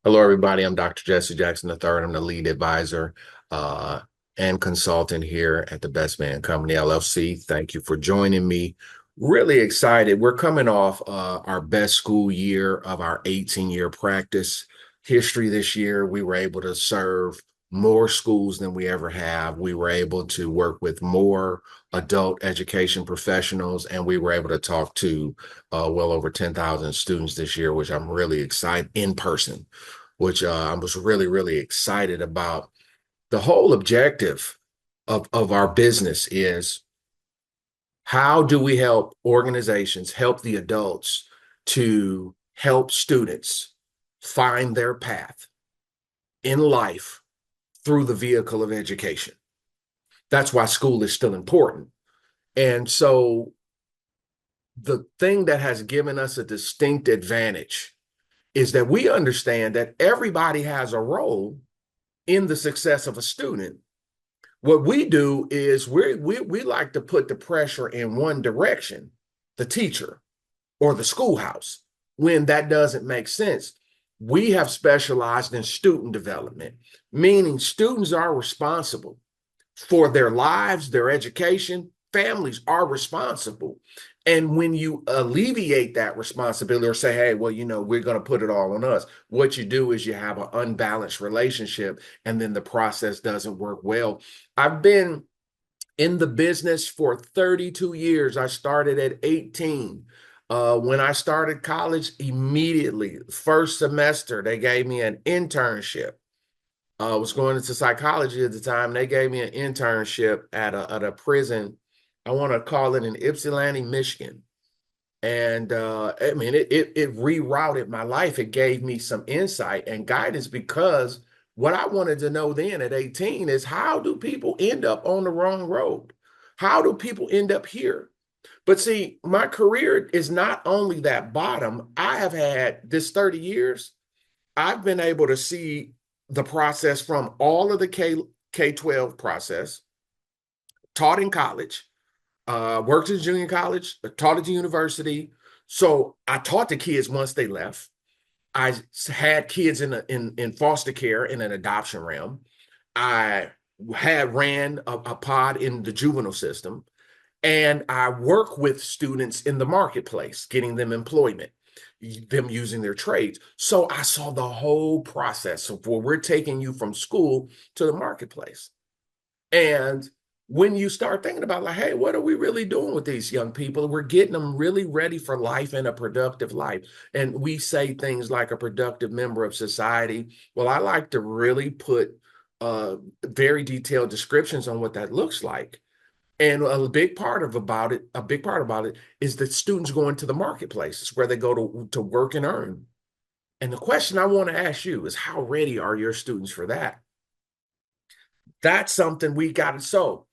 Hello, everybody. I'm Dr. Jesse Jackson III. I'm the lead advisor uh, and consultant here at the Best Man Company, LLC. Thank you for joining me. Really excited. We're coming off our best school year of our 18-year practice history this year. We were able to serve more schools than we ever have. We were able to work with more adult education professionals, and we were able to talk to well over 10,000 students this year, which I'm really excited in person, which I was really, really excited about. The whole objective of our business is how do we help organizations, help the adults to help students find their path in life through the vehicle of education. That's why school is still important. And so the thing that has given us a distinct advantage is that we understand that everybody has a role in the success of a student. What we do is we like to put the pressure in one direction, the teacher or the schoolhouse, when that doesn't make sense. We have specialized in student development, meaning students are responsible for their lives, their education. Families are responsible. And when you alleviate that responsibility or say, hey, well, we're going to put it all on us, what you do is you have an unbalanced relationship, and then the process doesn't work well. I've been in the business for 32 years. I started at 18. When I started college, immediately, first semester, they gave me an internship. I was going into psychology at the time. They gave me an internship at a prison. I want to call it in Ypsilanti, Michigan. And I mean, it rerouted my life. It gave me some insight and guidance, because what I wanted to know then at 18 is, how do people end up on the wrong road? How do people end up here? But see, my career is not only that bottom. I have had this 30 years. I've been able to see the process from all of the K-12 process, taught in college, worked in junior college, taught at the university. So I taught the kids once they left. I had kids in foster care in an adoption realm. I had ran a pod in the juvenile system, and I work with students in the marketplace, getting them employment, them using their trades. So I saw the whole process of where we're taking you from school to the marketplace. And when you start thinking about, like, hey, what are we really doing with these young people? We're getting them really ready for life and a productive life. And we say things like a productive member of society. Well, I like to really put very detailed descriptions on what that looks like. And a big part about it is that students go into the marketplaces where they go to work and earn. And the question I want to ask you is, how ready are your students for that? That's something we got to solve.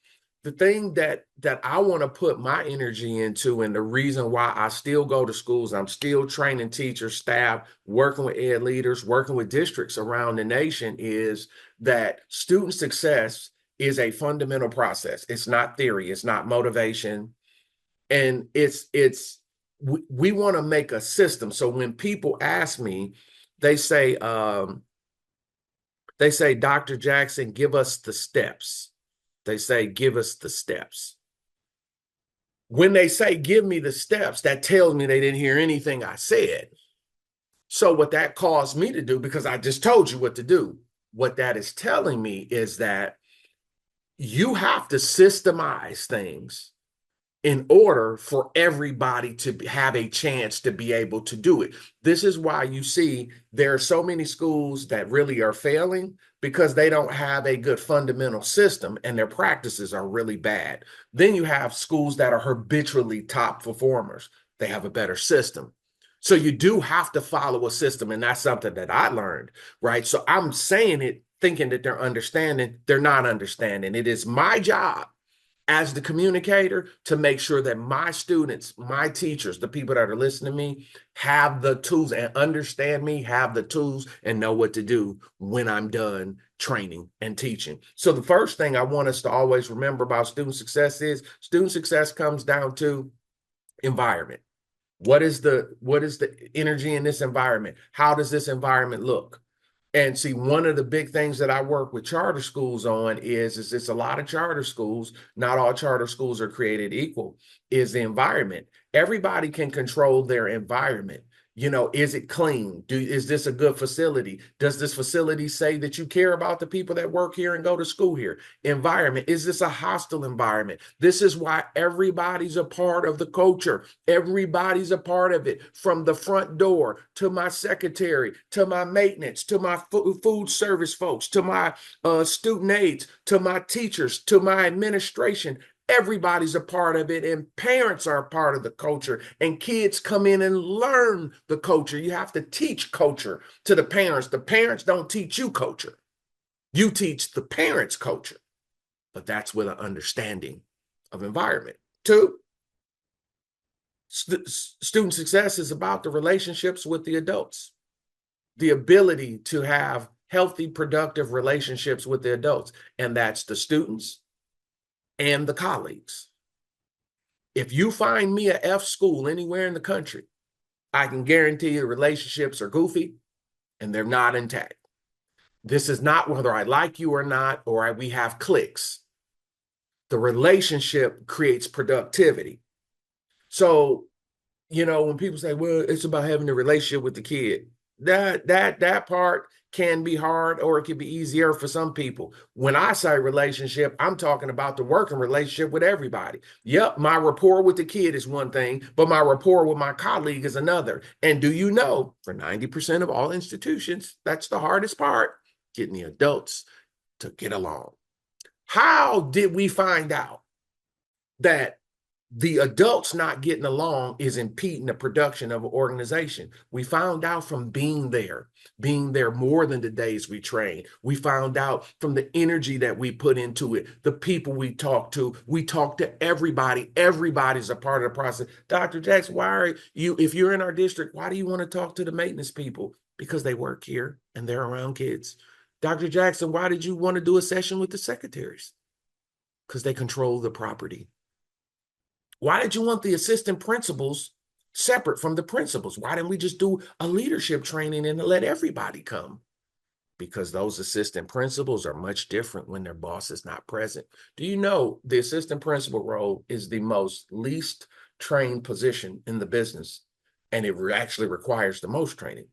The thing that I want to put my energy into, and the reason why I still go to schools, I'm still training teachers, staff, working with ed leaders, working with districts around the nation, is that student success is a fundamental process. It's not theory, it's not motivation, and it's we want to make a system. So when people ask me, they say, Dr. Jackson, give us the steps. They say, give us the steps. When they say, give me the steps, that tells me they didn't hear anything I said. So what that caused me to do, because I just told you what to do, what that is telling me is that you have to systemize things in order for everybody to have a chance to be able to do it. This is why you see there are so many schools that really are failing, because they don't have a good fundamental system and their practices are really bad. Then you have schools that are habitually top performers. They have a better system. So you do have to follow a system, and that's something that I learned, right? So I'm saying it thinking that they're understanding. They're not understanding. It is my job as the communicator to make sure that my students, my teachers, the people that are listening to me, have the tools and understand me, have the tools and know what to do when I'm done training and teaching. So the first thing I want us to always remember about student success comes down to environment. What is the energy in this environment? How does this environment look? And see, one of the big things that I work with charter schools on is it's a lot of charter schools. Not all charter schools are created equal, is the environment. Everybody can control their environment. You know, is it clean? Is this a good facility? Does this facility say that you care about the people that work here and go to school here? Environment, is this a hostile environment? This is why everybody's a part of the culture. Everybody's a part of it, from the front door to my secretary, to my maintenance, to my food service folks, to my student aides, to my teachers, to my administration. Everybody's a part of it, and parents are a part of the culture, and kids come in and learn the culture. You have to teach culture to the parents. The parents don't teach you culture. You teach the parents culture, but that's with an understanding of environment. Two, student success is about the relationships with the adults, the ability to have healthy, productive relationships with the adults, and that's the students and the colleagues. If you find me a F school anywhere in the country, I can guarantee you the relationships are goofy and they're not intact. This is not whether I like you or not, or we have cliques. The relationship creates productivity. So, you know, when people say, well, it's about having a relationship with the kid, that part can be hard, or it can be easier for some people. When I say relationship, I'm talking about the working relationship with everybody. Yep, my rapport with the kid is one thing, but my rapport with my colleague is another. And do you know, for 90% of all institutions, that's the hardest part, getting the adults to get along. How did we find out that the adults not getting along is impeding the production of an organization? We found out from being there more than the days we trained. We found out from the energy that we put into it, the people we talk to. We talk to everybody. Everybody's a part of the process. Dr. Jackson, why are you, if you're in our district, why do you want to talk to the maintenance people? Because they work here and they're around kids. Dr. Jackson, why did you want to do a session with the secretaries? Because they control the property. Why did you want the assistant principals separate from the principals? Why didn't we just do a leadership training and let everybody come? Because those assistant principals are much different when their boss is not present. Do you know the assistant principal role is the most least trained position in the business, and it actually requires the most training?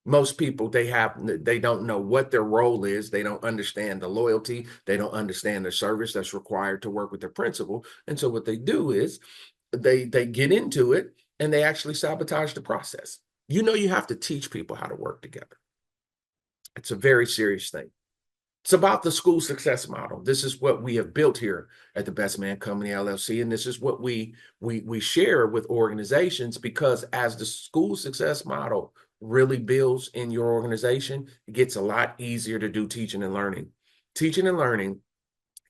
Most people, they don't know what their role is. They don't understand the loyalty. They don't understand the service that's required to work with their principal. And so what they do is they get into it and they actually sabotage the process. You know, you have to teach people how to work together. It's a very serious thing. It's about the school success model. This is what we have built here at the Best Man Company LLC, and this is what we share with organizations, because as the school success model really builds in your organization, it gets a lot easier to do teaching and learning. Teaching and learning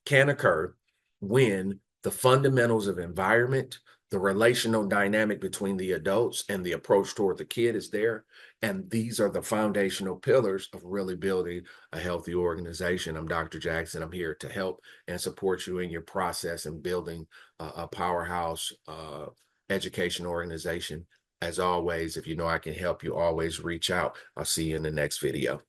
can occur when the fundamentals of environment, the relational dynamic between the adults, and the approach toward the kid is there. And these are the foundational pillars of really building a healthy organization. I'm Dr. Jackson. I'm here to help and support you in your process in building a powerhouse education organization. As always, if you know I can help you, always reach out. I'll see you in the next video.